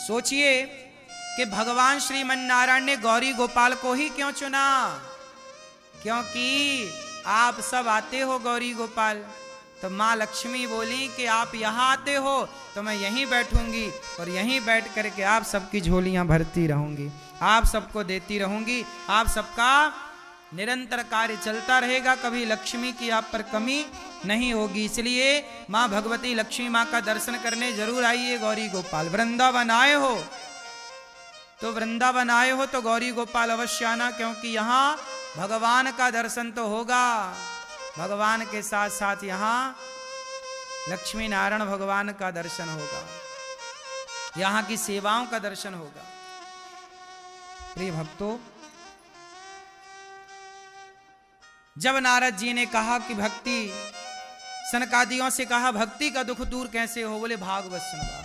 सोचिए कि भगवान श्रीमन नारायण ने गौरी गोपाल को ही क्यों चुना, क्योंकि आप सब आते हो गौरी गोपाल। तो माँ लक्ष्मी बोली कि आप यहाँ आते हो तो मैं यहीं बैठूंगी और यहीं बैठ करके आप सबकी झोलियां भरती रहूंगी, आप सबको देती रहूंगी, आप सबका निरंतर कार्य चलता रहेगा, कभी लक्ष्मी की आप पर कमी नहीं होगी। इसलिए माँ भगवती लक्ष्मी माँ का दर्शन करने जरूर आइए गौरी गोपाल। वृंदावन आए हो तो वृंदावन आए हो तो गौरी गोपाल अवश्य आना, क्योंकि यहाँ भगवान का दर्शन तो होगा, भगवान के साथ साथ यहाँ लक्ष्मी नारायण भगवान का दर्शन होगा, यहाँ की सेवाओं का दर्शन होगा। प्रिय भक्तों, जब नारद जी ने कहा कि भक्ति, सनकादियों से कहा भक्ति का दुख दूर कैसे हो, बोले भागवत सुनवा।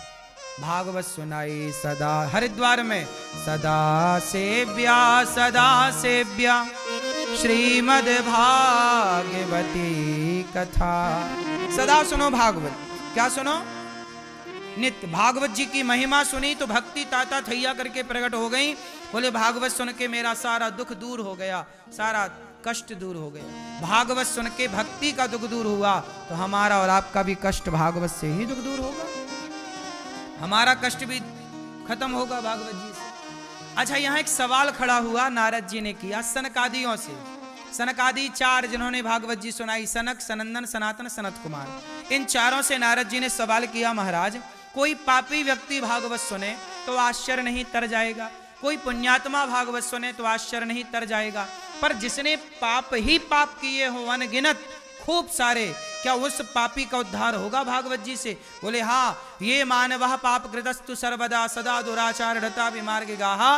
भागवत सुनाई सदा हरिद्वार में, सदा सेव्या श्रीमद् भागवती कथा। सदा सुनो भागवत, क्या सुनो? नित्य भागवत जी की महिमा सुनी तो भक्ति ताता थैया करके प्रकट हो गई। बोले भागवत सुन के मेरा सारा दुख दूर हो गया, सारा कष्ट दूर हो गया। भागवत सुन के भक्ति का दुख दूर हुआ तो हमारा और आपका भी कष्ट भागवत से ही दुख दूर होगा, हमारा कष्ट भी खत्म होगा भागवत जी से। अच्छा, यहाँ एक सवाल खड़ा हुआ, नारद जी ने किया सनकादियों से। सनकादि चार जिन्होंने भागवत जी सुनाई, सनक, सनंदन, सनातन, सनत कुमार, इन चारों से नारद जी ने सवाल किया, महाराज कोई पापी व्यक्ति भागवत सुने तो आश्चर्य नहीं तर जाएगा, कोई पुण्यात्मा भागवत सुने तो आश्चर्य नहीं तर जाएगा, पर जिसने पाप ही पाप किए हो अनगिनत खूब सारे, क्या उस पापी का उद्धार होगा भागवत जी से? बोले हाँ, ये मानवः पाप कृतस्तु सर्वदा सदा दुराचार ढता विमार्ग गाहा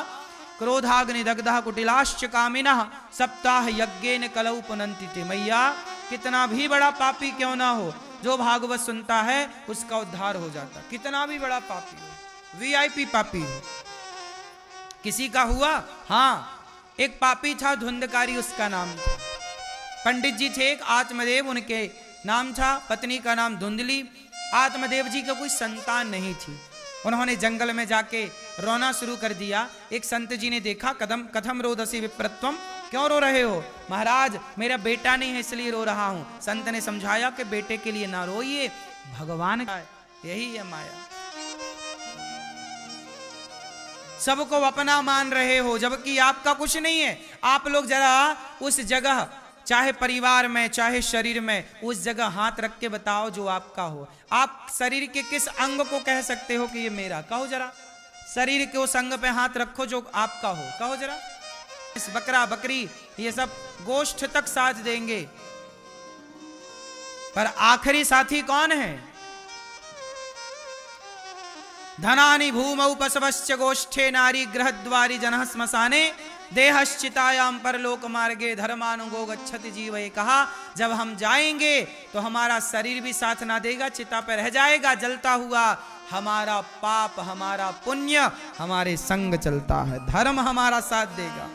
क्रोधाग्नि दग्धा कुटिलाश्च कामिनः सप्ताह यज्ञेन कलौ पुनन्ति ते। मैया कितना भी बड़ा पापी क्यों ना हो, जो भागवत सुनता है उसका उद्धार हो जाता, कितना भी बड़ा पापी हो, वीआईपी पापी हो। किसी का हुआ? हाँ, एक पापी था धुंधकारी, उसका नाम था। पंडित जी थे एक आत्मदेव, उनके नाम था, पत्नी का नाम धुंधली। आत्मदेव जी का कोई संतान नहीं थी, उन्होंने जंगल में जाके रोना शुरू कर दिया। एक संत जी ने देखा, कथम रोदसी विप्रत्वम, क्यों रो रहे हो? महाराज मेरा बेटा नहीं है इसलिए रो रहा हूं। संत ने समझाया कि बेटे के लिए ना रोइए, भगवान का यही है माया, सबको अपना मान रहे हो जबकि आपका कुछ नहीं है। आप लोग जरा उस जगह, चाहे परिवार में चाहे शरीर में, उस जगह हाथ रख के बताओ जो आपका हो। आप शरीर के किस अंग को कह सकते हो कि ये मेरा? कहो जरा, शरीर के उस अंग पे हाथ रखो जो आपका हो, कहो जरा। इस बकरा बकरी ये सब गोष्ठ तक साथ देंगे, पर आखिरी साथी कौन है? धनानि भूमौ पशवश्च गोष्ठे नारी गृहद्वारि जनः श्मशाने देहश्चितायाम परलोक मार्गे धर्मानुगो गच्छति जीव। कहा जब हम जाएंगे तो हमारा शरीर भी साथ ना देगा, चिता पर रह जाएगा जलता हुआ। हमारा पाप हमारा पुण्य हमारे संग चलता है, धर्म हमारा साथ देगा।